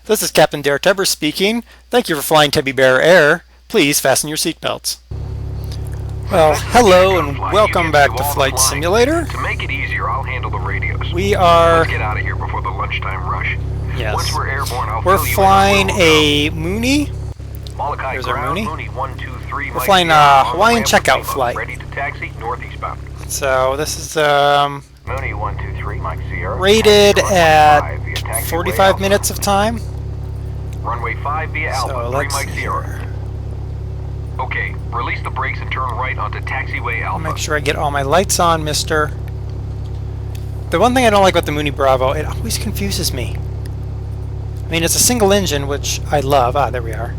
This is Captain DerTebbers speaking. Thank you for flying Teddy Bear Air. Please fasten your seatbelts. Well, hello and welcome back to Flight Simulator. To make it easier, I'll handle the radios. Let's get out of here before the lunchtime rush. Yes. Once we're airborne, we're flying a Mooney. Molekai Here's our Mooney. Mooney 123. We're flying a Hawaiian checkout flight. Ready to taxi northeastbound. So this is Mooney 123, Mike Sierra. rated at 45 minutes of time. Runway 5 via Alpha, So 3 let's Mike see Sierra. here. Okay, release the brakes and turn right onto taxiway Alpha. Make sure I get all my lights on, mister. The one thing I don't like about the Mooney Bravo, it always confuses me. I mean, it's a single engine, which I love. Ah, there we are.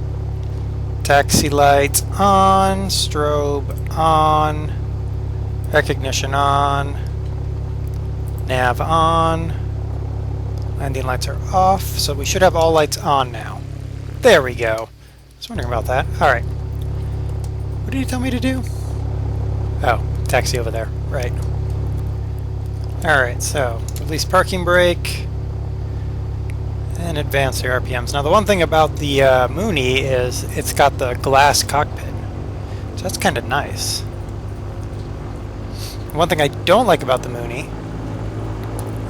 Taxi lights on, strobe on, recognition on, nav on, landing lights are off, so we should have all lights on now. There we go. I was wondering about that. Alright. What did he tell me to do? Oh, taxi over there. Right. Alright, so release parking brake and advance the RPMs. Now the one thing about the Mooney is it's got the glass cockpit. So that's kind of nice. One thing I don't like about the Mooney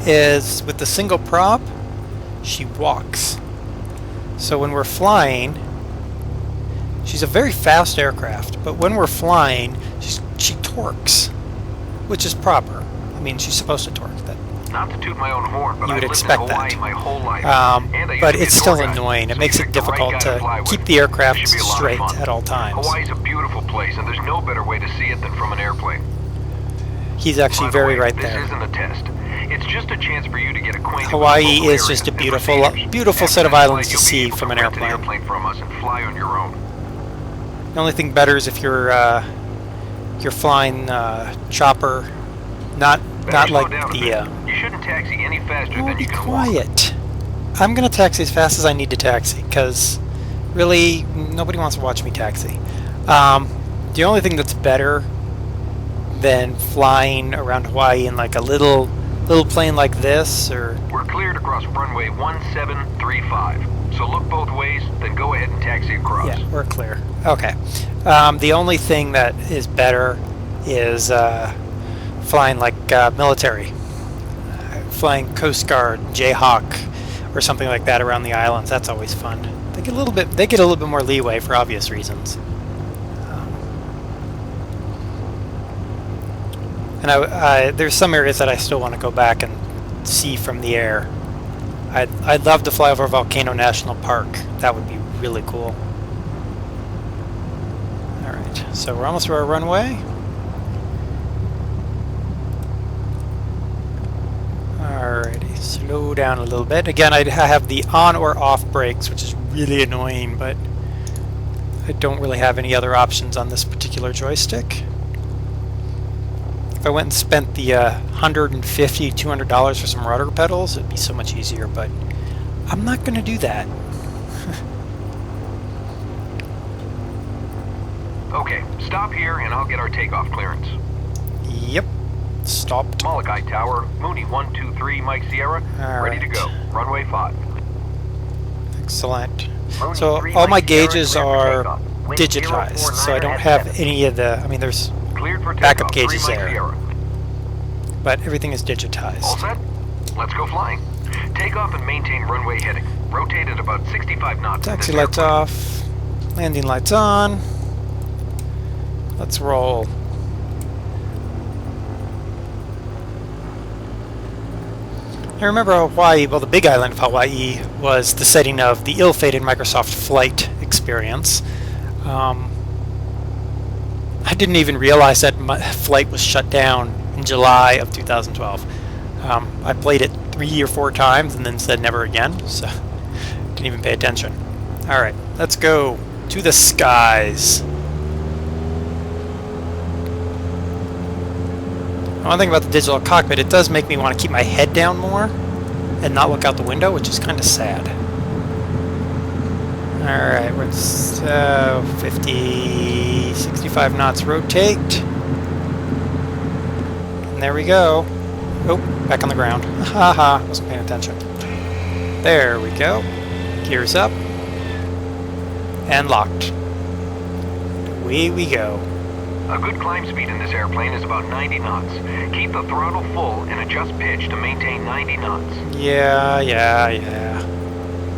is with the single prop, she walks. So when we're flying, she's a very fast aircraft, but when we're flying, she torques, which is proper. I mean, she's supposed to torque. That Not to toot my own horn, but you would I've lived expect in Hawaii that. my whole life. And I used But to be it's a still tour guide, annoying. It so makes you it pick the right difficult guy to fly to with. keep the aircraft It should be a lot of straight fun. at all times. Hawaii's a beautiful place, and there's no better way to see it than from an airplane. He's actually By the very way, right this there. isn't a test. It's just a chance for you to get acquainted Hawaii with the local is area just a and beautiful, procedures. beautiful After set of that islands flight, to you'll be see able from to an rent airplane. from us and fly on your own. The only thing better is if you're flying chopper, not like the. You shouldn't taxi any faster Oh, than be you can walk. quiet. I'm gonna taxi as fast as I need to taxi, because really nobody wants to watch me taxi. The only thing that's better than flying around Hawaii in like a little plane like this, or We're cleared across runway 1735. So look both ways, then go ahead and taxi across. yeah, we're clear. Okay. The only thing that is better is flying like military, flying Coast Guard, Jayhawk, or something like that around the islands. That's always fun. They get a little bit more leeway for obvious reasons. And there's some areas that I still want to go back and see from the air. I'd love to fly over Volcano National Park. That would be really cool. Alright, so we're almost to our runway. Alrighty, slow down a little bit. Again, I have the on or off brakes, which is really annoying, but I don't really have any other options on this particular joystick. If I went and spent the $150, $200 for some rudder pedals, it'd be so much easier, but I'm not going to do that. Okay, stop here and I'll get our takeoff clearance. Yep, stopped. Molekai Tower, Mooney 123, Mike Sierra, ready to go. Runway 5. Excellent. Mooney So 3, all my Mike Sierra, gauges clear for are takeoff. Wind digitized, 049 so I don't at have 7. any of the, I mean there's Cleared for backup takeoff, 3 gauges Mike there, Sierra. but everything is All digitized. set? Let's go flying. Take off and maintain runway heading. Rotate at about 65 knots. Taxi lights off, landing lights on. Let's roll. I remember Hawaii, well the big island of Hawaii was the setting of the ill-fated Microsoft Flight experience. I didn't even realize that my flight was shut down in July of 2012. I played it 3 or 4 times and then said never again, so didn't even pay attention. Alright, let's go to the skies. One thing about the digital cockpit, it does make me want to keep my head down more and not look out the window, which is kind of sad. Alright, we're at 50, 65 knots, rotate. And there we go. Oh, back on the ground. Haha, wasn't paying attention. There we go. Gears up. And locked. Away we go. A good climb speed in this airplane is about 90 knots. Keep the throttle full and adjust pitch to maintain 90 knots. Yeah.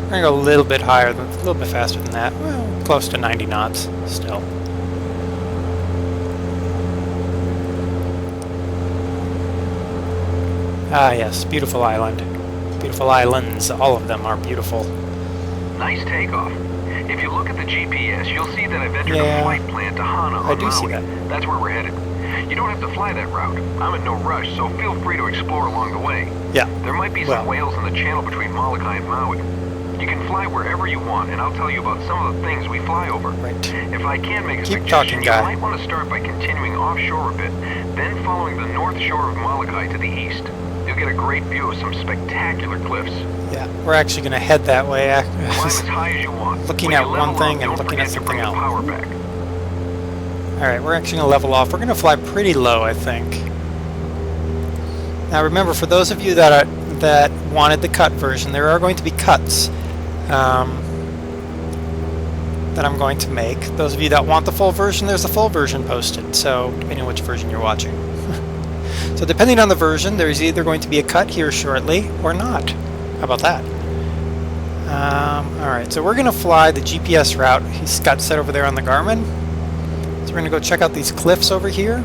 We're gonna go a little bit higher, a little bit faster than that. Well, close to 90 knots still. Ah, yes, beautiful island. Beautiful islands, all of them are beautiful. Nice takeoff. If you look at the GPS, you'll see that I've entered Yeah. a flight plan to Hana on I do see Maui. that. That's where we're headed. You don't have to fly that route. I'm in no rush, so feel free to explore along the way. Yeah. There might be Well. some whales in the channel between Molokai and Maui. You can fly wherever you want, and I'll tell you about some of the things we fly over. Right. If I can make a Keep suggestion, talking, you guy. might want to start by continuing offshore a bit, then following the north shore of Molokai to the east. You'll get a great view of some spectacular cliffs. Yeah, we're actually gonna head that way. Climb as high as you want. Looking When at you level one thing up, and don't looking at forget to something bring the else. power back. Alright, we're actually gonna level off. We're gonna fly pretty low, I think. Now remember, for those of you that wanted the cut version, there are going to be cuts that I'm going to make. Those of you that want the full version, there's a full version posted, so depending on which version you're watching. So depending on the version, there's either going to be a cut here shortly or not. How about that? Alright, so we're going to fly the GPS route he's got set over there on the Garmin. So we're going to go check out these cliffs over here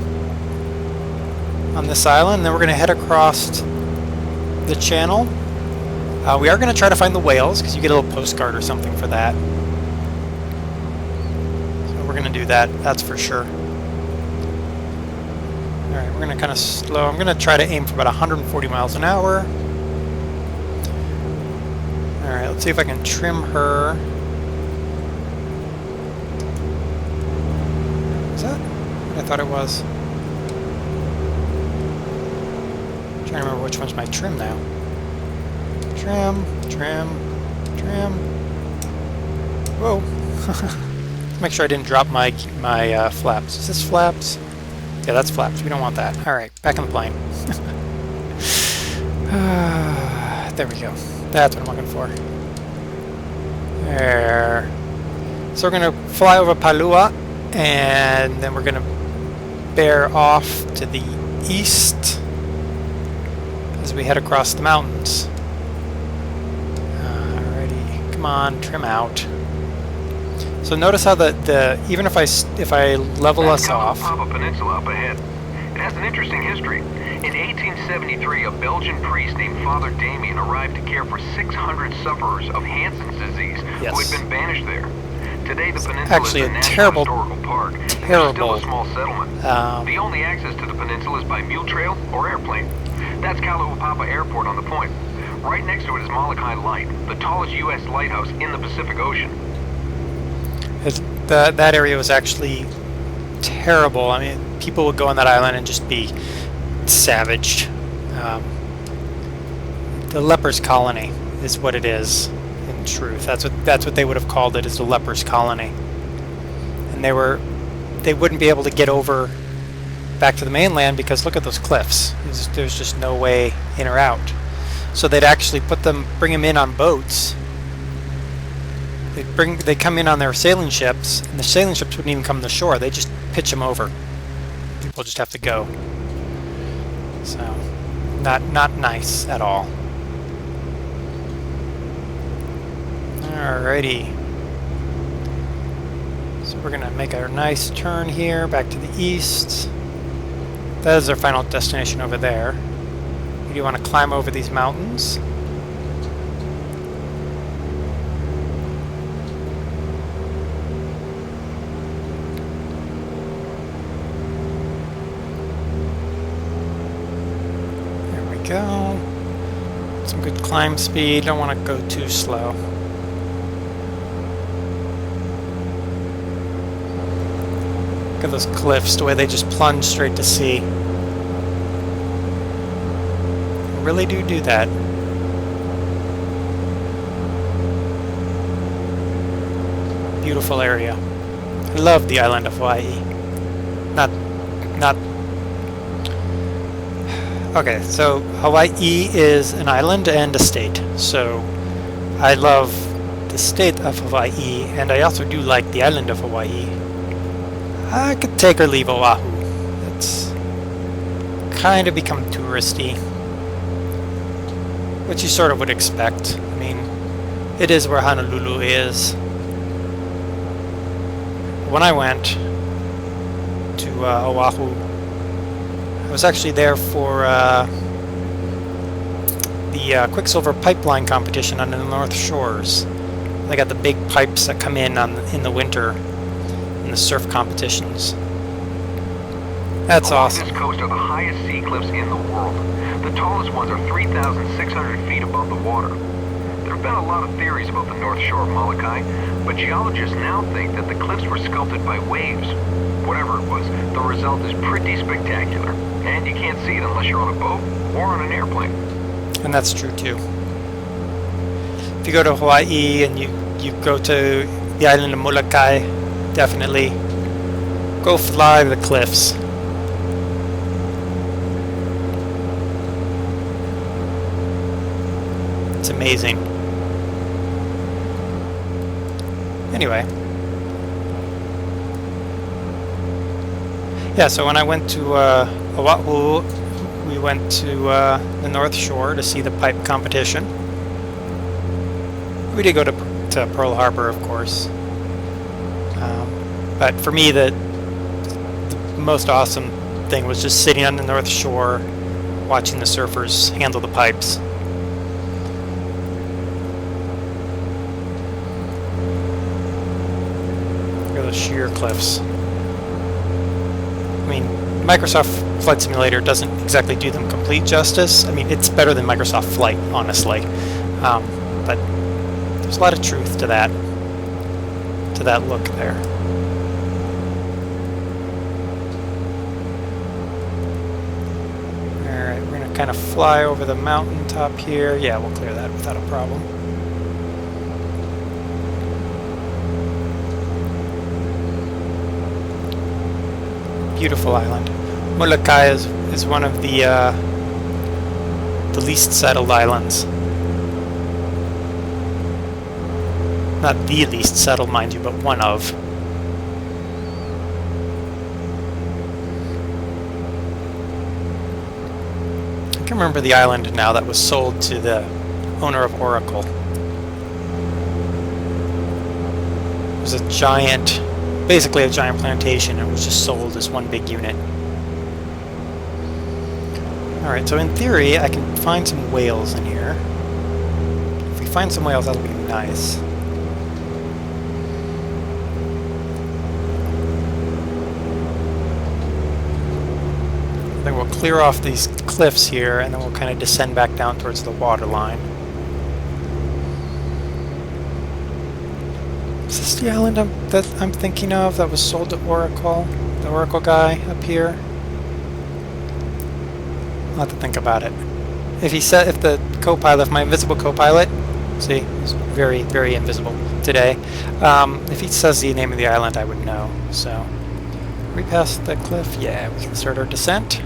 on this island, and then we're going to head across the channel. We are going to try to find the whales, because you get a little postcard or something for that. So we're going to do that, that's for sure. Alright, we're going to kind of slow. I'm going to try to aim for about 140 miles an hour. Alright, let's see if I can trim her. Is that what I thought it was? I'm trying to remember which one's my trim now. Trim. Whoa. Let's make sure I didn't drop my flaps. Is this flaps? Yeah, that's flaps. We don't want that. Alright, back on the plane. There we go. That's what I'm looking for. There. So we're going to fly over Palua, and then we're going to bear off to the east as we head across the mountains. Alrighty. Come on, trim out. So notice how the even if I level us off. Papa Peninsula up ahead. It has an interesting history. In 1873, a Belgian priest named Father Damien arrived to care for 600 sufferers of Hansen's disease who had been banished there. Today, the peninsula Actually is a national terrible, historical park. terrible. It's still a small settlement. The only access to the peninsula is by mule trail or airplane. That's Papa Airport on the point. Right next to it is Molekai Light, the tallest U.S. lighthouse in the Pacific Ocean. That area was actually terrible. I mean, people would go on that island and just be savaged. The lepers colony is what it is in truth. That's what they would have called it, is the lepers colony. And they wouldn't be able to get over back to the mainland because look at those cliffs. There's just no way in or out. So they'd actually bring them in on boats. They come in on their sailing ships, and the sailing ships wouldn't even come to the shore. They just pitch them over. People just have to go. So, not nice at all. Alrighty. So we're gonna make our nice turn here back to the east. That is our final destination over there. We do want to climb over these mountains. Go. Some good climb speed. Don't want to go too slow. Look at those cliffs, the way they just plunge straight to sea. They really do that. Beautiful area. I love the island of Hawaii. Not Okay, so Hawaii is an island and a state, so I love the state of Hawaii, and I also do like the island of Hawaii. I could take or leave Oahu. It's kind of become touristy, which you sort of would expect. I mean, it is where Honolulu is. When I went to Oahu, I was actually there for the Quicksilver pipeline competition on the North Shores. They got the big pipes that come in in the winter in the surf competitions. That's awesome. Along this coast are the highest sea cliffs in the world. The tallest ones are 3,600 feet above the water. There have been a lot of theories about the North Shore of Molokai, but geologists now think that the cliffs were sculpted by waves. Whatever it was, the result is pretty spectacular, and you can't see it unless you're on a boat or on an airplane. And that's true too. If you go to Hawaii and you go to the island of Molekai, definitely go fly the cliffs. It's amazing. Anyway. Yeah, so when I went to Oahu, we went to the North Shore to see the pipe competition. We did go to Pearl Harbor, of course. But for me, the most awesome thing was just sitting on the North Shore, watching the surfers handle the pipes. Look at those sheer cliffs. I mean, Microsoft Flight Simulator doesn't exactly do them complete justice. I mean, it's better than Microsoft Flight, honestly. But there's a lot of truth to that look there. Alright, we're going to kind of fly over the mountaintop here. Yeah, we'll clear that without a problem. Beautiful island. Molekai is one of the least settled islands. Not the least settled, mind you, but one of. I can remember the island now that was sold to the owner of Oracle. It was a giant, basically a giant plantation. It was just sold as one big unit. Alright, so in theory, I can find some whales in here. If we find some whales, that'll be nice. Then we'll clear off these cliffs here, and then we'll kind of descend back down towards the water line. Is this the island that I'm thinking of that was sold to Oracle? The Oracle guy up here? I'll have to think about it. If the co-pilot, if my invisible co-pilot, see, he's very, very invisible today. If he says the name of the island, I would know. So, are we past the cliff? Yeah, we can start our descent.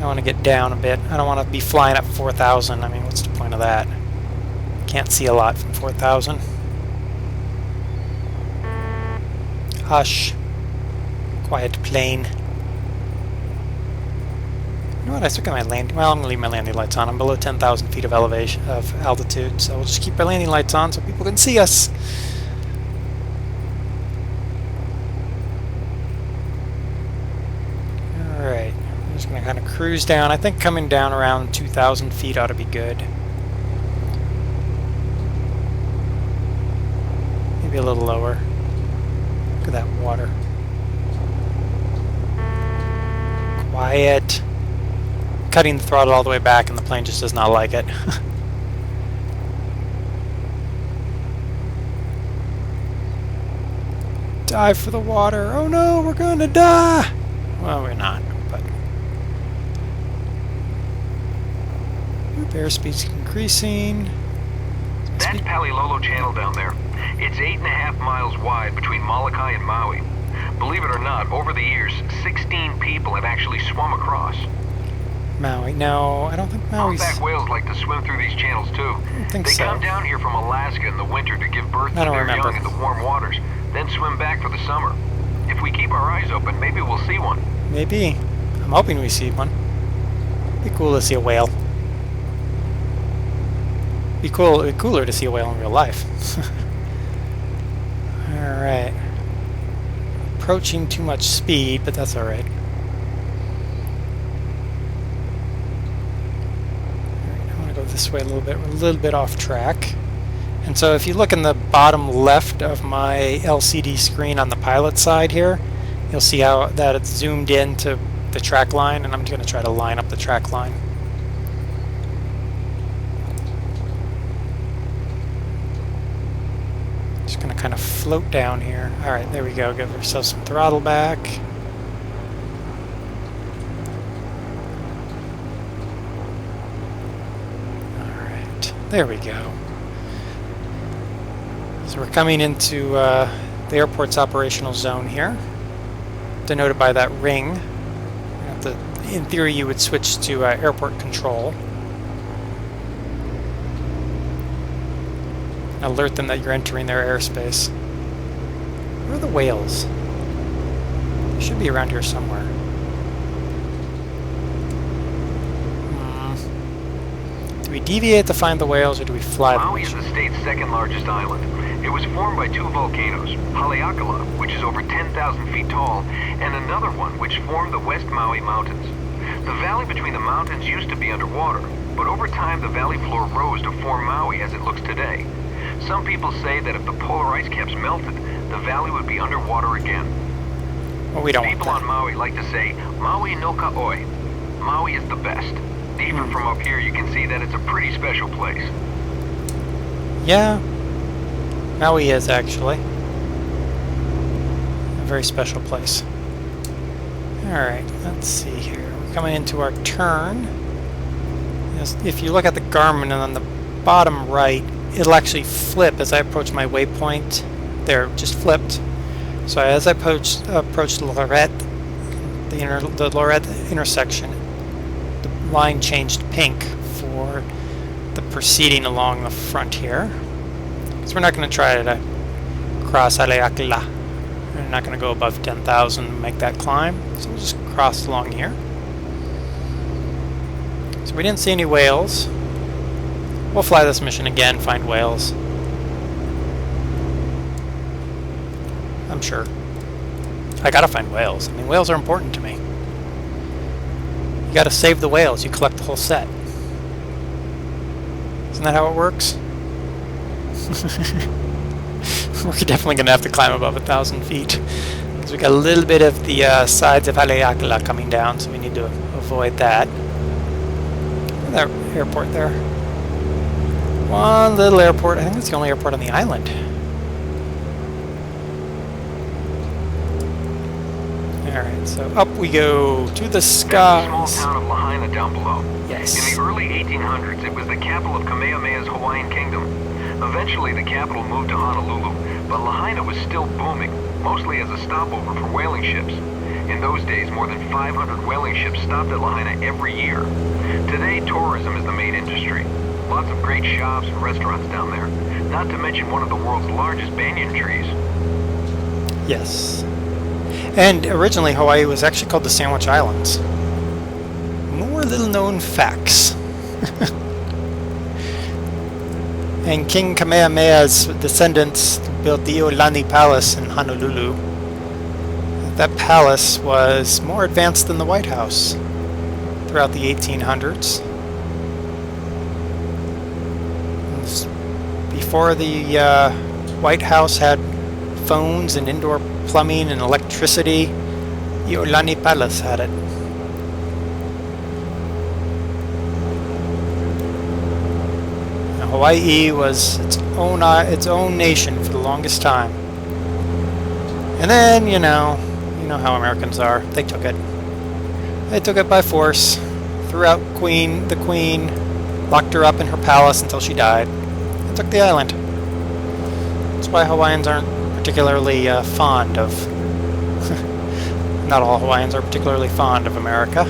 I want to get down a bit. I don't want to be flying up 4,000. I mean, what's the point of that? Can't see a lot from 4,000. Hush. Quiet plane. You know what? I still got my landing. Well, I'm gonna leave my landing lights on. I'm below 10,000 feet of elevation of altitude, so we'll just keep our landing lights on so people can see us. All right. I'm just gonna kind of cruise down. I think coming down around 2,000 feet ought to be good. Maybe a little lower. Look at that water. Quiet. Cutting the throttle all the way back and the plane just does not like it. Dive for the water. Oh no, we're gonna die! Well, we're not, but... Airspeed's increasing. That's Palilolo Channel down there. It's 8.5 miles wide between Molokai and Maui. Believe it or not, over the years, 16 people have actually swum across. Maui. No, I don't think Maui's... Humpback whales like to swim through these channels too. I don't think They so. come down here from Alaska in the winter to give birth to I don't their remember. young in the warm waters, then swim back for the summer. If we keep our eyes open, maybe we'll see one. Maybe. I'm hoping we see one. Be cool to see a whale. Be cooler to see a whale in real life. Alright. Approaching too much speed, but that's alright. Alright, I want to go this way a little bit. We're a little bit off track. And so if you look in the bottom left of my LCD screen on the pilot side here, you'll see how that it's zoomed into the track line, and I'm going to try to line up the track line. Just going to kind of float down here. Alright, there we go. Give ourselves some throttle back. Alright, there we go. So we're coming into the airport's operational zone here, denoted by that ring. In theory, you would switch to airport control. Alert them that you're entering their airspace. Where are the whales? They should be around here somewhere. Do we deviate to find the whales, or do we fly them? Maui is the state's second largest island. It was formed by two volcanoes, Haleakala, which is over 10,000 feet tall, and another one which formed the West Maui Mountains. The valley between the mountains used to be underwater, but over time the valley floor rose to form Maui as it looks today. Some people say that if the polar ice caps melted, the valley would be underwater again. Well, we don't want People that. on Maui like to say, Maui no ka oi. Maui is the best. Even from up here you can see that it's a pretty special place. Yeah, Maui is actually a very special place. Alright, let's see here. We're coming into our turn. Yes, if you look at the Garmin and on the bottom right, it'll actually flip as I approach my waypoint. There, just flipped. So as I approach Lorette, the Lorette intersection, the line changed pink for the proceeding along the front here. Because we're not going to try to cross Haleakala. We're not going to go above 10,000 and make that climb. So we'll just cross along here. So we didn't see any whales. We'll fly this mission again, find whales. I'm sure. I gotta find whales. I mean, whales are important to me. You gotta save the whales, you collect the whole set. Isn't that how it works? We're definitely gonna have to climb above 1,000 feet. Because we got a little bit of the sides of Haleakala coming down, so we need to avoid that. Look at that airport there. One little airport. I think it's the only airport on the island. Alright, so up we go to the skies. There's the small town of Lahaina down below. Yes. In the early 1800s, it was the capital of Kamehameha's Hawaiian kingdom. Eventually, the capital moved to Honolulu, but Lahaina was still booming, mostly as a stopover for whaling ships. In those days, more than 500 whaling ships stopped at Lahaina every year. Today, tourism is the main industry. Lots of great shops and restaurants down there, not to mention one of the world's largest banyan trees. Yes. And originally Hawaii was actually called the Sandwich Islands. More little known facts. And King Kamehameha's descendants built the Iolani Palace in Honolulu. That palace was more advanced than the White House throughout the 1800s. Before the White House had phones and indoor plumbing and electricity, Iolani Palace had it. Now, Hawaii was its own nation for the longest time. And then, you know how Americans are. They took it. They took it by force, threw out the queen, locked her up in her palace until she died, and took the island. That's why Hawaiians aren't particularly fond of... Not all Hawaiians are particularly fond of America.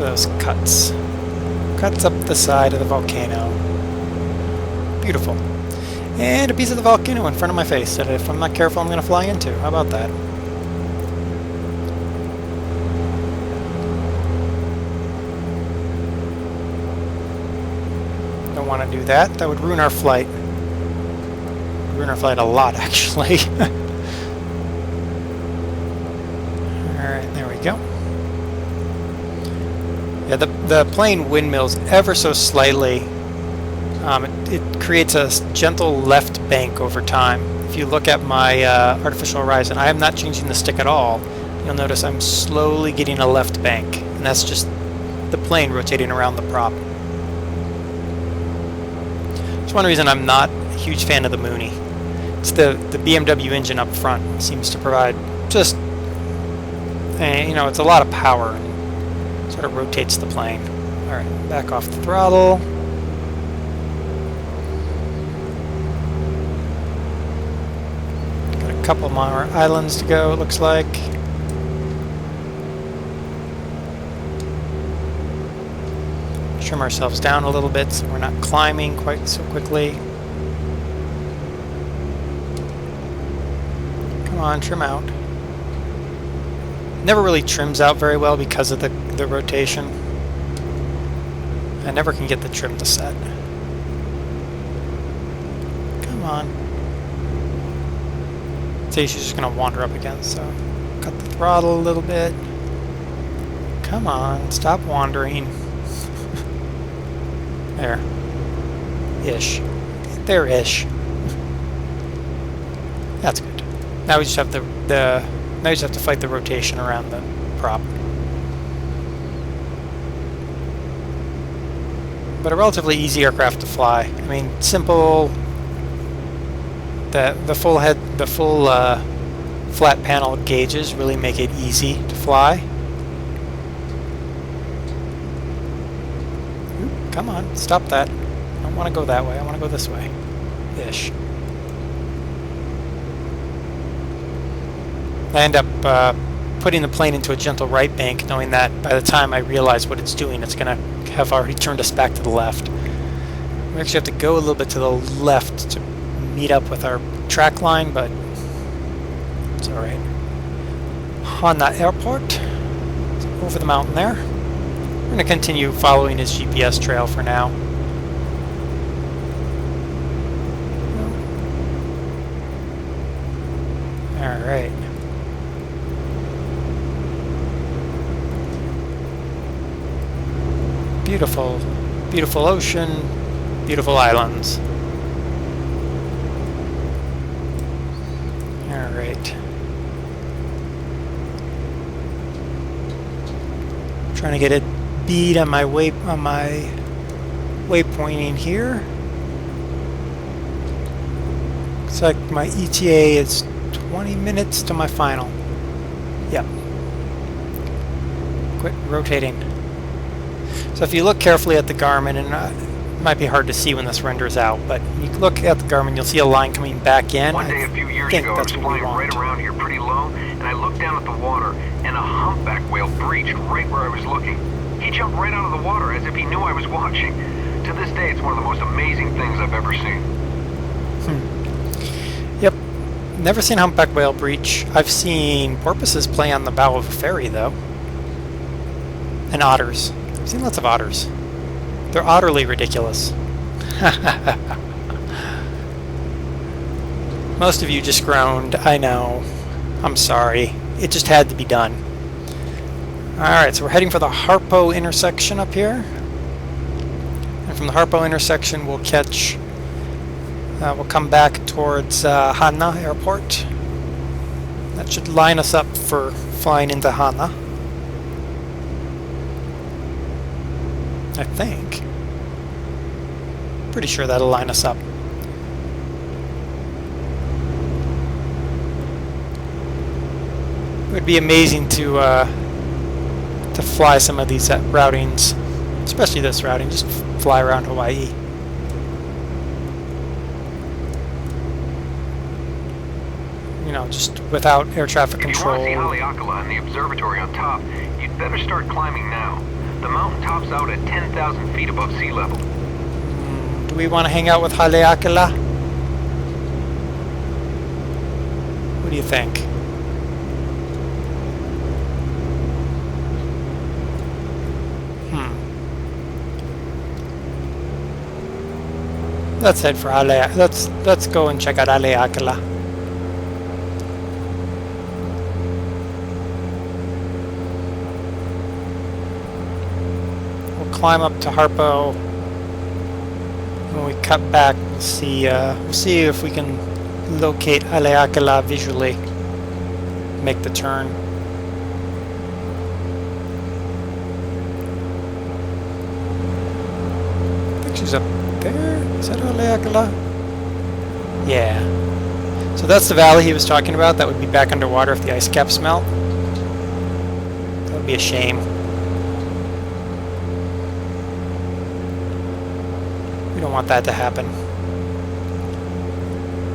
those cuts. Cuts up the side of the volcano. Beautiful. And a piece of the volcano in front of my face that if I'm not careful I'm going to fly into. How about that? Don't want to do that. That would ruin our flight. Ruin our flight a lot, actually. Alright, there we go. Yeah, the plane windmills ever so slightly. It creates a gentle left bank over time. If you look at my artificial horizon, I am not changing the stick at all. You'll notice I'm slowly getting a left bank, and that's just the plane rotating around the prop. It's one reason I'm not a huge fan of the Mooney. It's the BMW engine up front seems to provide just, you know, it's a lot of power and sort of rotates the plane. Alright, back off the throttle. Got a couple more islands to go, it looks like. Trim ourselves down a little bit so we're not climbing quite so quickly. Come on, trim out. Never really trims out very well because of the rotation. I never can get the trim to set. Come on. See, she's just going to wander up again, so cut the throttle a little bit. Come on, stop wandering. There. Ish. There-ish. That's good. Now we just have now we just have to fight the rotation around the prop. But a relatively easy aircraft to fly. I mean, simple. The full flat panel gauges really make it easy to fly. Come on, stop that. I don't want to go that way, I want to go this way. Ish. I end up putting the plane into a gentle right bank, knowing that by the time I realize what it's doing, it's going to have already turned us back to the left. We actually have to go a little bit to the left to meet up with our track line, but it's alright. Hana Airport. It's over the mountain there. We're going to continue following his GPS trail for now. Alright. Beautiful, beautiful ocean, beautiful islands. Alright. Trying to get it bead on my waypointing here. Looks like my ETA is 20 minutes to my final. Yep. Quit rotating. So if you look carefully at the Garmin, and it might be hard to see when this renders out, but when you look at the Garmin, you'll see a line coming back in. One day a few years ago, I was flying right around here pretty low, and I looked down at the water, and a humpback whale breached right where I was looking. He jumped right out of the water as if he knew I was watching. To this day, it's one of the most amazing things I've ever seen. Yep. Never seen a humpback whale breach. I've seen porpoises play on the bow of a ferry, though. And otters. I've seen lots of otters. They're utterly ridiculous. Most of you just groaned. I know. I'm sorry. It just had to be done. Alright, so we're heading for the Harpo intersection up here. And from the Harpo intersection we'll catch... we'll come back towards Hana Airport. That should line us up for flying into Hana. I think. Pretty sure that'll line us up. It would be amazing to fly some of these routings, especially this routing, just fly around Hawaii. You know, just without air traffic control. If you want to see Haleakala and the observatory on top, you'd better start climbing now. The mountain tops out at 10,000 feet above sea level. Do we want to hang out with Haleakala? What do you think? Let's head for let's go and check out Haleakala. We'll climb up to Harpo. When we cut back, we'll see if we can locate Haleakala visually. Make the turn. I think she's up there. Is that Haleakala? Yeah. So that's the valley he was talking about. That would be back underwater if the ice caps melt. That would be a shame. We don't want that to happen.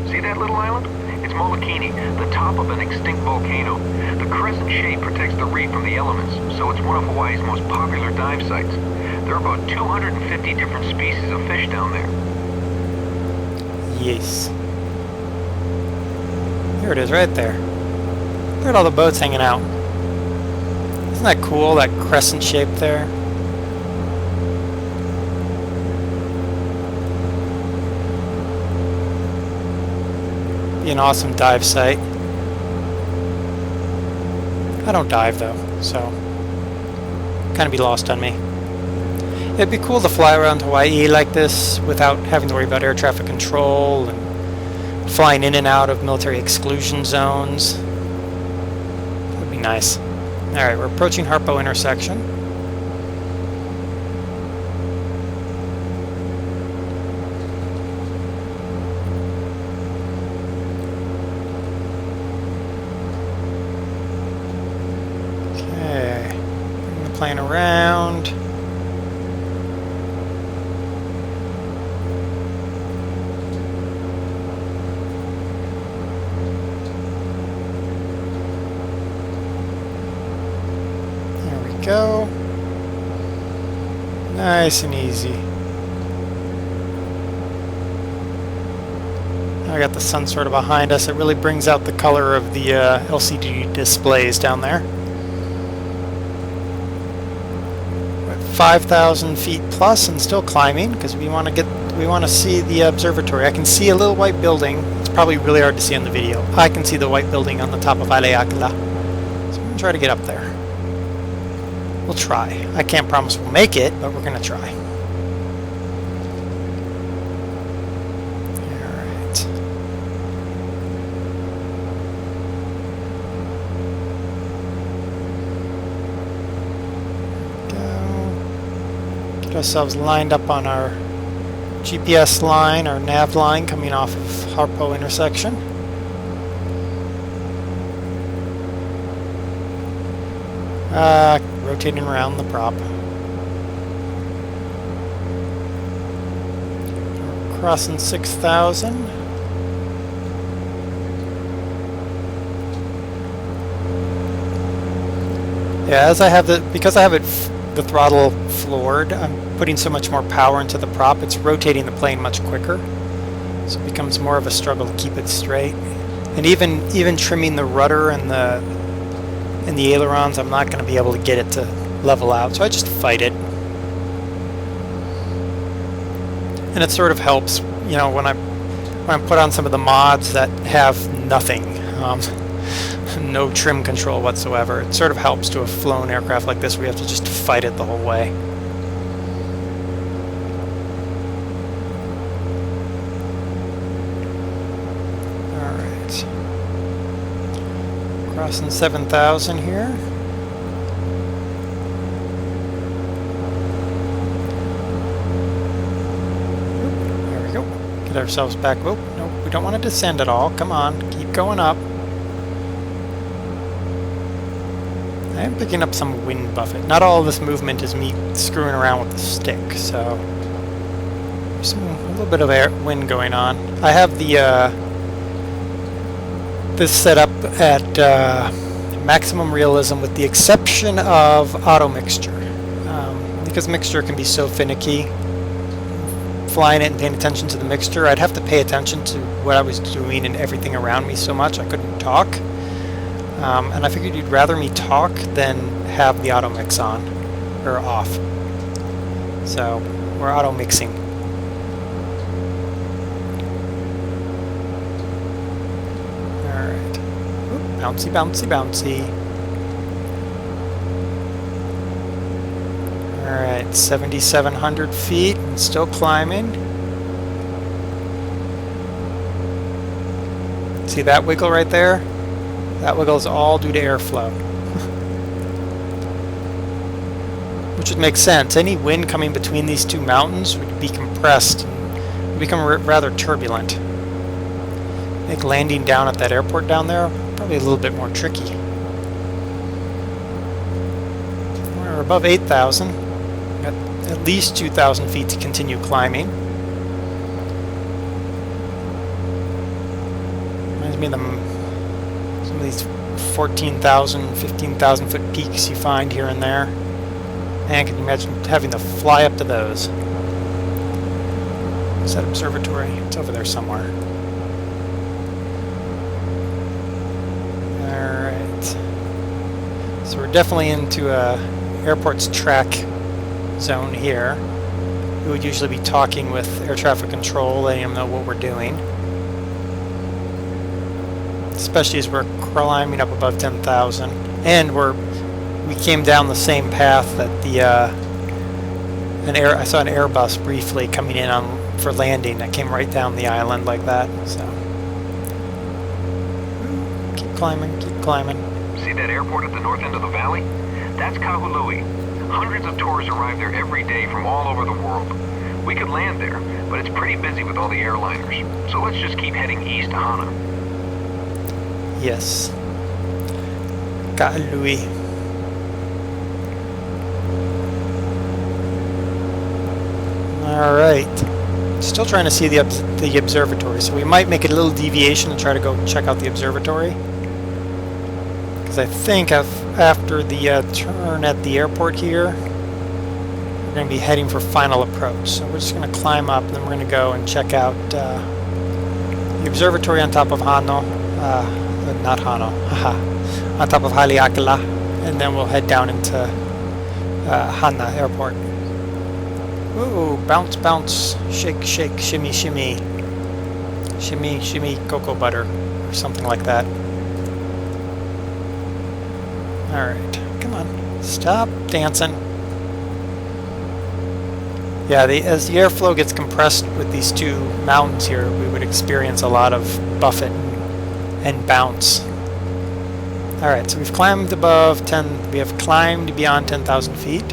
See that little island? It's Molekai, the top of an extinct volcano. The crescent shape protects the reef from the elements, so it's one of Hawaii's most popular dive sites. There are about 250 different species of fish down there. Yes. Here it is, right there. Look at all the boats hanging out. Isn't that cool, that crescent shape there? Be an awesome dive site. I don't dive though, so kind of be lost on me. It'd be cool to fly around Hawaii like this without having to worry about air traffic control and flying in and out of military exclusion zones. That would be nice. Alright, we're approaching Harpo intersection. Okay, bring the plane around. Go. Nice and easy. Now I got the sun sort of behind us. It really brings out the color of the LCD displays down there. We're at 5,000 feet plus and still climbing because we want to see the observatory. I can see a little white building. It's probably really hard to see on the video. I can see the white building on the top of Haleakala. So I'm gonna try to get up there. We'll try. I can't promise we'll make it, but we're going to try. Alright. Go. Get ourselves lined up on our GPS line, our nav line coming off of Harpo intersection. Rotating around the prop. We're crossing 6,000. Yeah, because I have the throttle floored, I'm putting so much more power into the prop. It's rotating the plane much quicker, so it becomes more of a struggle to keep it straight. And even trimming the rudder and the ailerons, I'm not going to be able to get it to level out, so I just fight it. And it sort of helps, you know, when I put on some of the mods that have nothing, no trim control whatsoever. It sort of helps to a flown aircraft like this where you have to just fight it the whole way. Alright. Crossing 7,000 here. There we go. Get ourselves back. Oh, no, we don't want to descend at all. Come on, keep going up. I am picking up some wind buffet. Not all of this movement is me screwing around with the stick, so there's a little bit of wind going on. I have the this set up at maximum realism with the exception of auto mixture. because mixture can be so finicky. Flying it and paying attention to the mixture, I'd have to pay attention to what I was doing and everything around me so much I couldn't talk. And I figured you'd rather me talk than have the auto mix on, or off. So, we're auto mixing. Alright. Bouncy, bouncy, bouncy. Alright, 7,700 feet and still climbing. See that wiggle right there? That wiggle is all due to airflow. Which would make sense. Any wind coming between these two mountains would be compressed and would become rather turbulent. Make landing down at that airport down there probably a little bit more tricky. We're above 8,000. Got at least 2,000 feet to continue climbing. Reminds me of some of these 14,000, 15,000 foot peaks you find here and there. Man, can you imagine having to fly up to those? What's that observatory? It's over there somewhere. Alright. So we're definitely into airport's track zone here. We would usually be talking with air traffic control, letting them know what we're doing. Especially as we're climbing up above 10,000. And we came down the same path that I saw an Airbus briefly coming in for landing that came right down the island like that. So keep climbing, keep climbing. See that airport at the north end of the valley? That's Kahului. Hundreds of tourists arrive there every day from all over the world. We could land there, but it's pretty busy with all the airliners. So let's just keep heading east to Hana. Yes. Kahului. Alright. Still trying to see the observatory, so we might make a little deviation and try to go check out the observatory. Because I think after the turn at the airport here, we're going to be heading for final approach. So we're just going to climb up, and then we're going to go and check out the observatory on top of Hana. Not Hana. On top of Haleakala, and then we'll head down into Hana Airport. Ooh, bounce, bounce, shake, shake, shimmy, shimmy. Shimmy, shimmy, cocoa butter, or something like that. Alright, come on, stop dancing. Yeah, as the airflow gets compressed with these two mountains here, we would experience a lot of buffet and bounce. Alright, so we've climbed above 10, we have climbed beyond 10,000 feet.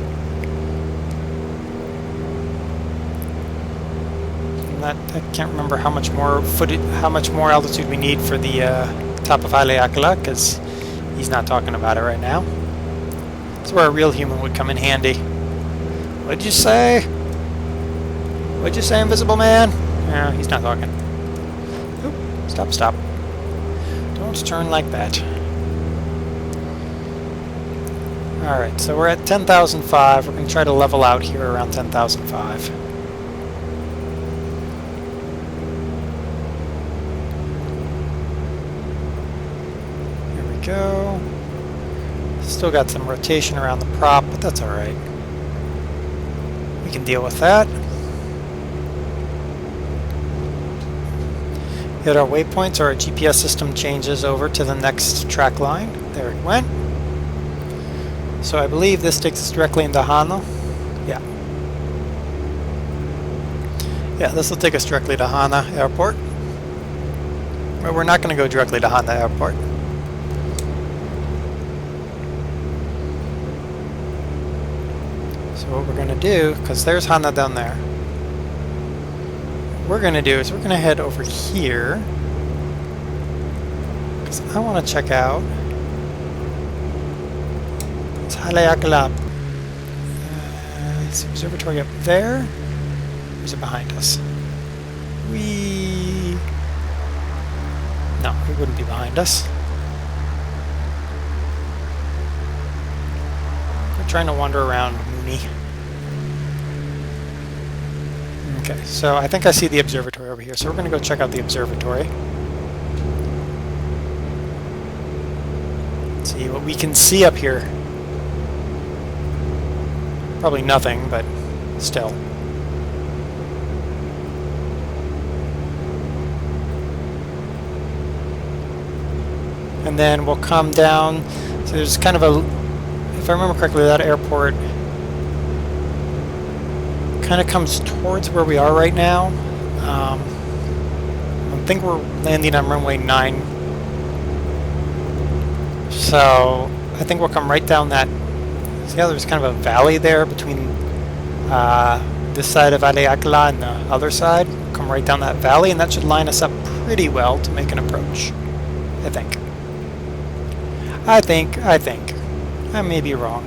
I can't remember how much more altitude we need for the top of Haleakala, because he's not talking about it right now. That's where a real human would come in handy. What'd you say? What'd you say, Invisible Man? No, he's not talking. Oop, stop, stop. Don't turn like that. Alright, so we're at 10,005. We're going to try to level out here around 10,005. Go. Still got some rotation around the prop, but that's alright. We can deal with that. Hit our waypoints, or our GPS system changes over to the next track line. There it went. So I believe this takes us directly into Hana. Yeah. Yeah, this will take us directly to Hana Airport. But we're not going to go directly to Hana Airport. What we're going to do, because there's Hana down there, what we're going to do is we're going to head over here, because I want to check out it's Haleakala. It's the observatory up there. Or is it behind us? No, it wouldn't be behind us. We're trying to wander around Mooney. Okay, so I think I see the observatory over here, so we're going to go check out the observatory. Let's see what we can see up here. Probably nothing, but still. And then we'll come down. So there's kind of a, if I remember correctly, that airport kind of comes towards where we are right now. I think we're landing on runway 9. So I think we'll come right down that. See how there's kind of a valley there between this side of Haleakala and the other side? Come right down that valley, and that should line us up pretty well to make an approach. I think. I may be wrong.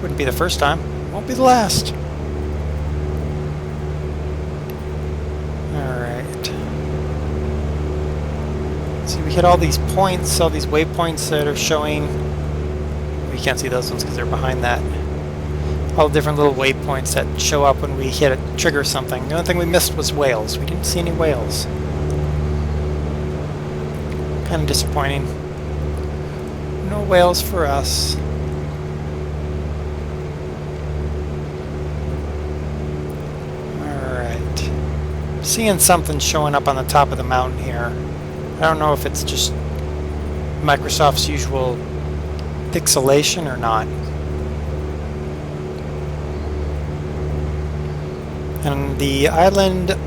Wouldn't be the first time. Won't be the last. Alright. See, we hit all these points, all these waypoints that are showing. We can't see those ones because they're behind that. All the different little waypoints that show up when we hit it, trigger something. The only thing we missed was whales. We didn't see any whales. Kind of disappointing. No whales for us. Alright. Seeing something showing up on the top of the mountain here. I don't know if it's just Microsoft's usual pixelation or not. And the island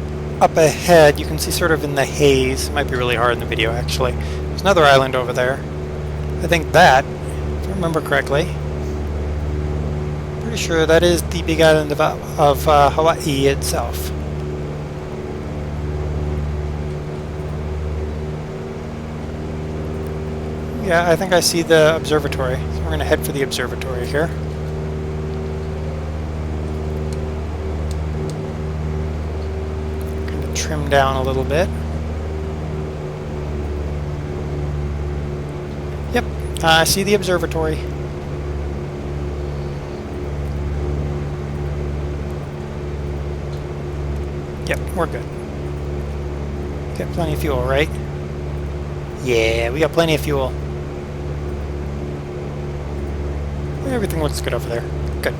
up ahead, you can see sort of in the haze. It might be really hard in the video, actually. There's another island over there. I think that, if I remember correctly, pretty sure that is the big island of Hawaii itself. Yeah, I think I see the observatory. So we're going to head for the observatory here. Kind of trim down a little bit. Yep, I see the observatory. Yep, we're good. Got plenty of fuel, right? Yeah, we got plenty of fuel. Everything looks good over there. Good.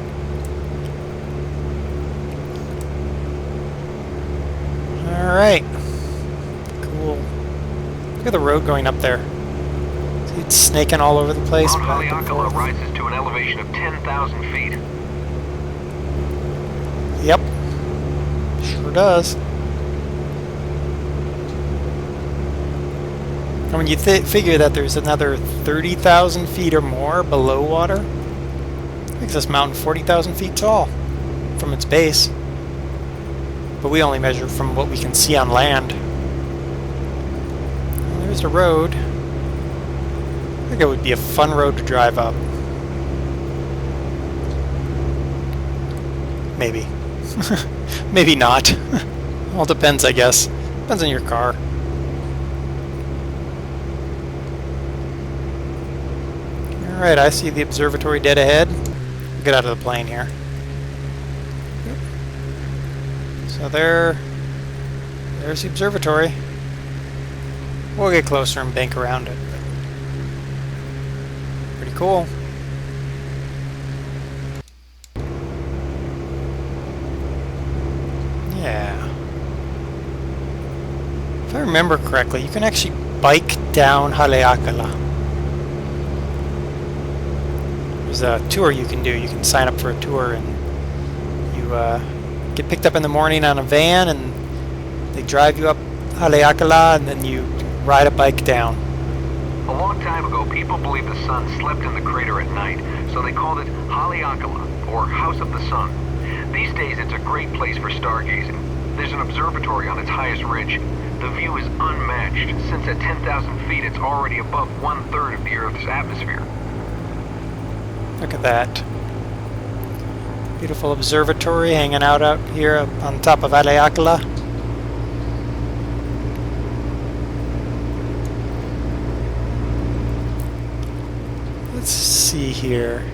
Alright. Cool. Look at the road going up there. See, it's snaking all over the place. Mount Haleakala rises to an elevation of 10,000 feet. Yep. Sure does. And when you figure that there's another 30,000 feet or more below water, makes this mountain 40,000 feet tall from its base. But we only measure from what we can see on land. And there's a road. I think it would be a fun road to drive up. Maybe. Maybe not. All depends, I guess. Depends on your car. Alright, I see the observatory dead ahead. Get out of the plane here. Yep. So there's the observatory. We'll get closer and bank around it. But pretty cool. Yeah. If I remember correctly, you can actually bike down Haleakala. There's a tour you can do. You can sign up for a tour, and you get picked up in the morning on a van, and they drive you up Haleakala, and then you ride a bike down. A long time ago, people believed the sun slept in the crater at night, so they called it Haleakala, or House of the Sun. These days, it's a great place for stargazing. There's an observatory on its highest ridge. The view is unmatched, since at 10,000 feet, it's already above 1/3 of the Earth's atmosphere. Look at that. Beautiful observatory hanging out here on top of Haleakala. Let's see here.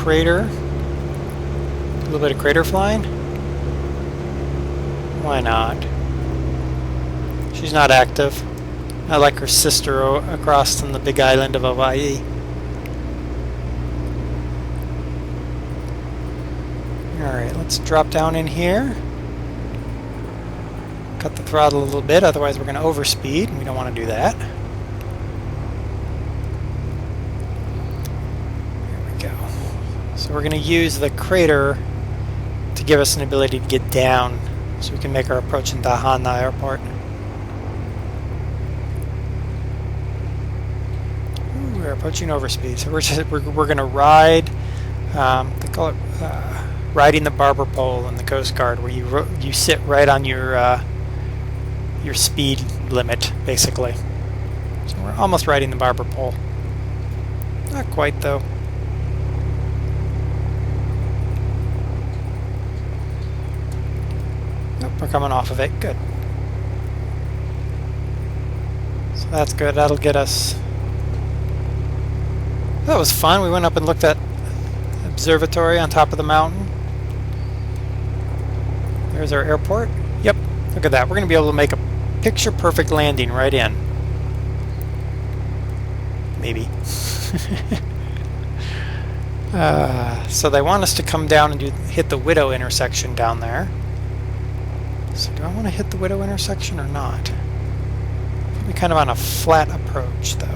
crater. A little bit of crater flying. Why not? She's not active. Not like her sister across on the big island of Hawaii. Alright, let's drop down in here. Cut the throttle a little bit, otherwise we're going to overspeed, and we don't want to do that. There we go. So we're going to use the crater to give us an ability to get down, so we can make our approach into Hana Airport. Ooh, we're approaching overspeed, so we're going to ride. They call it riding the barber pole in the Coast Guard, where you sit right on your speed limit, basically. So we're almost riding the barber pole. Not quite, though. Nope, we're coming off of it. Good. So that's good. That'll get us... That was fun. We went up and looked at the observatory on top of the mountain. There's our airport. Yep, look at that. We're going to be able to make a picture-perfect landing right in. Maybe. So they want us to come down and hit the Widow intersection down there. So do I want to hit the Widow intersection or not? Probably kind of on a flat approach, though.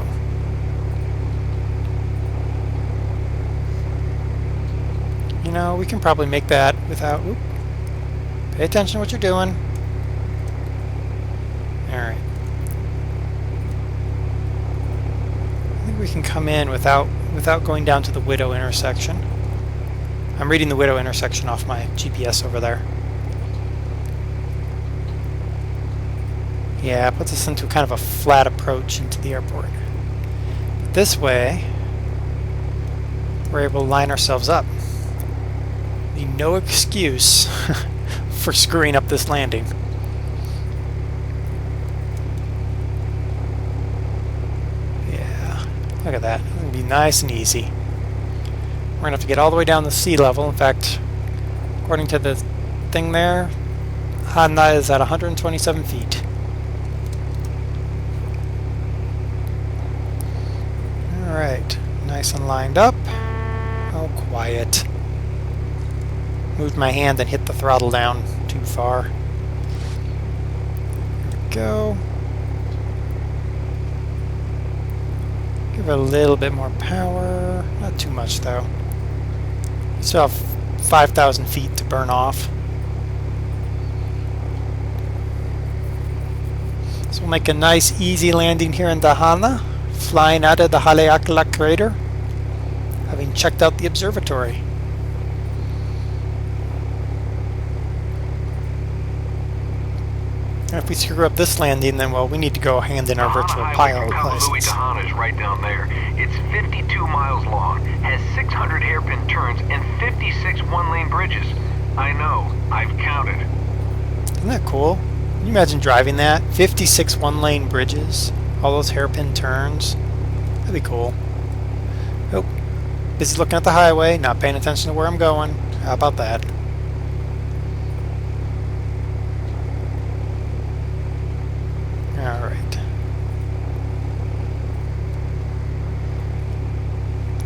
You know, we can probably make that without... Oop. Pay attention to what you're doing. Alright. I think we can come in without going down to the Widow intersection. I'm reading the Widow intersection off my GPS over there. Yeah, it puts us into kind of a flat approach into the airport. This way, we're able to line ourselves up. No excuse for screwing up this landing. Yeah, look at that. It's going to be nice and easy. We're going to have to get all the way down to sea level. In fact, according to the thing there, Hana is at 127 feet. Alright, nice and lined up. Oh, quiet. Moved my hand and hit the throttle down too far. There we go. Give it a little bit more power. Not too much, though. Still have 5,000 feet to burn off. So we'll make a nice, easy landing here in Hana, flying out of the Haleakala crater, having checked out the observatory. And if we screw up this landing, then, well, we need to go hand in our virtual pilot license. To Hana is right down there. It's 52 miles long, has 600 hairpin turns, and 56 one-lane bridges. I know. I've counted. Isn't that cool? Can you imagine driving that? 56 one-lane bridges, all those hairpin turns. That'd be cool. Oh, busy looking at the highway, not paying attention to where I'm going. How about that? Alright.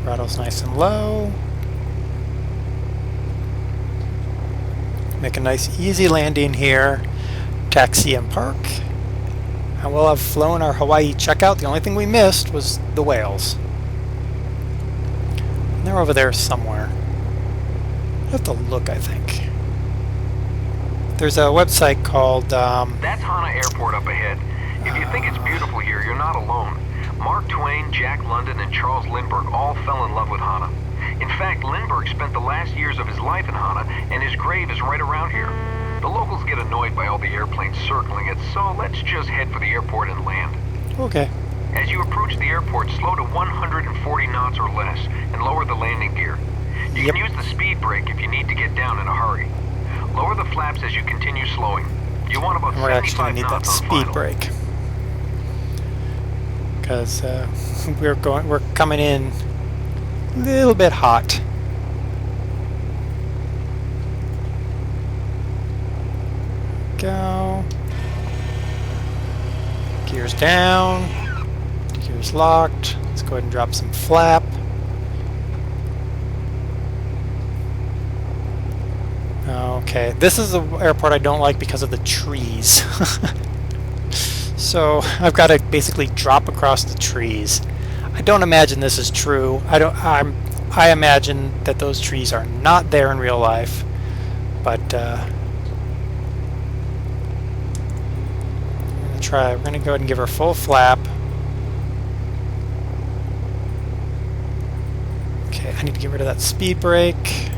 Throttle's nice and low. Make a nice easy landing here. Taxi and park. And we'll have flown our Hawaii checkout. The only thing we missed was the whales. And they're over there somewhere. I have to look, I think. There's a website called... That's Hana Airport up ahead. If you think it's beautiful here, you're not alone. Mark Twain, Jack London, and Charles Lindbergh all fell in love with Hana. In fact, Lindbergh spent the last years of his life in Hana, and his grave is right around here. The locals get annoyed by all the airplanes circling it, so let's just head for the airport and land. Okay. As you approach the airport, slow to 140 knots or less, and lower the landing gear. You can use the speed brake if you need to get down in a hurry. Lower the flaps as you continue slowing. You want about 75 knots on We're actually going to need that speed brake. Because we're coming in a little bit hot. go. Gears down. Gears locked. Let's go ahead and drop some flap. Okay, this is the airport I don't like because of the trees. So I've got to basically drop across the trees. I don't imagine this is true. I imagine that those trees are not there in real life. But we're going to go ahead and give her full flap. Okay, I need to get rid of that speed brake.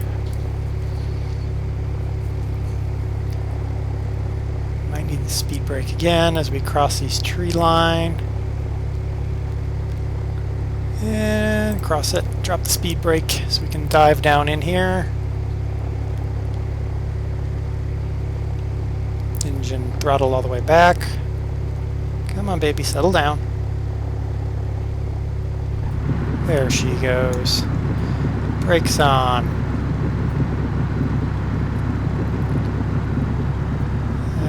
Might need the speed brake again as we cross these tree line. And cross it. Drop the speed brake so we can dive down in here. Engine throttle all the way back. Come on, baby, settle down. There she goes. Brakes on.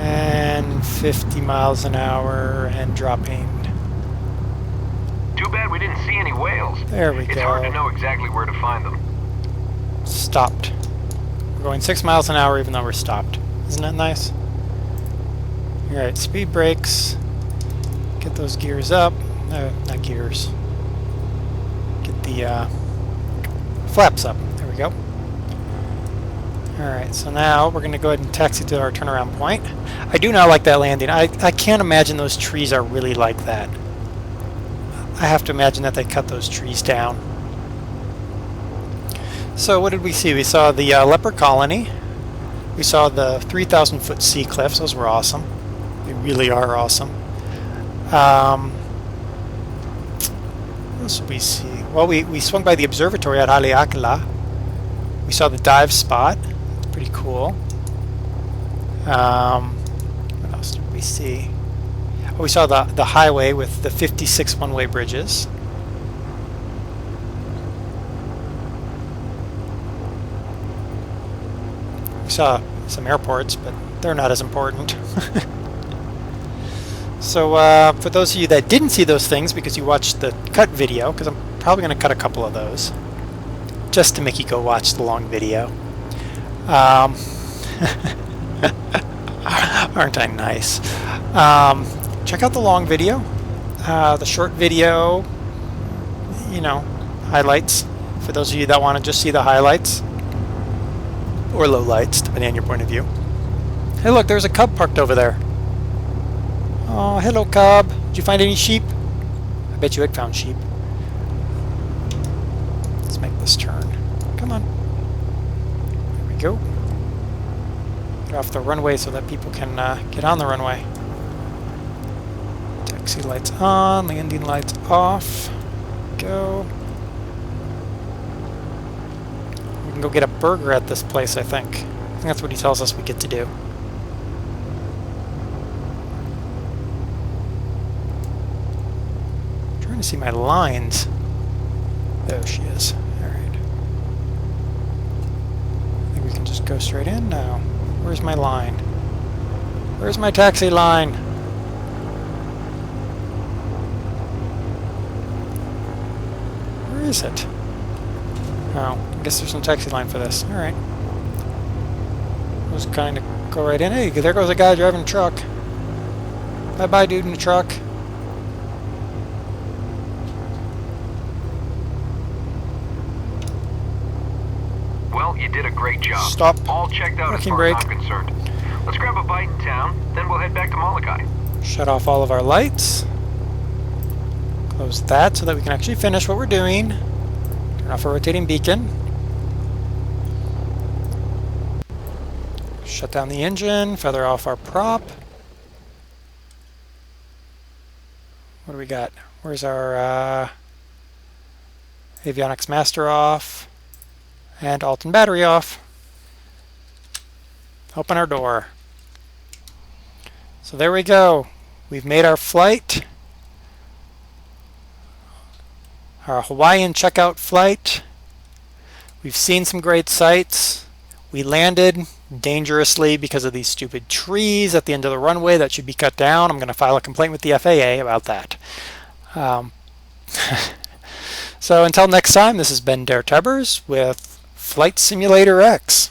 And 50 miles an hour and dropping. Too bad we didn't see any whales. There we go. It's hard to know exactly where to find them. Stopped. We're going 6 miles an hour even though we're stopped. Isn't that nice? Alright, speed brakes. Get those gears up. Not gears. Get the flaps up. There we go. Alright, so now we're going to go ahead and taxi to our turnaround point. I do not like that landing. I can't imagine those trees are really like that. I have to imagine that they cut those trees down. So what did we see? We saw the leopard colony. We saw the 3,000 foot sea cliffs. Those were awesome. They really are awesome. What else did we see? Well, we swung by the observatory at Haleakala. We saw the dive spot. It's pretty cool. What else did we see? Oh, we saw the highway with the 56 one-way bridges. We saw some airports, but they're not as important. So for those of you that didn't see those things because you watched the cut video, because I'm probably going to cut a couple of those, just to make you go watch the long video. Aren't I nice? Check out the long video. The short video, you know, highlights. For those of you that want to just see the highlights. Or lowlights, depending on your point of view. Hey look, there's a cub parked over there. Oh, hello cub. Did you find any sheep? I bet you had found sheep. Let's make this turn. Come on. There we go. Get off the runway so that people can get on the runway. Taxi lights on, landing lights off. Go. We can go get a burger at this place, I think. I think that's what he tells us we get to do. I'm trying to see my lines. There she is. Alright. I think we can just go straight in now. Where's my line? Where's my taxi line? Where is it? Oh, I guess there's no taxi line for this. Alright. Just kind of go right in. Hey, there goes a guy driving a truck. Bye-bye, dude in the truck. Well, you did a great job. Stop. All checked out as Parking far as brake. I'm concerned. Let's grab a bite in town, then we'll head back to Molekai. Shut off all of our lights. Close that so that we can actually finish what we're doing. Turn off our rotating beacon. Shut down the engine. Feather off our prop. What do we got? Where's our avionics master off? And alt and battery off. Open our door. So there we go. We've made our flight. Our Hawaiian checkout flight. We've seen some great sights. We landed dangerously because of these stupid trees at the end of the runway that should be cut down. I'm going to file a complaint with the FAA about that. So until next time, this has been DerTebbers with Flight Simulator X.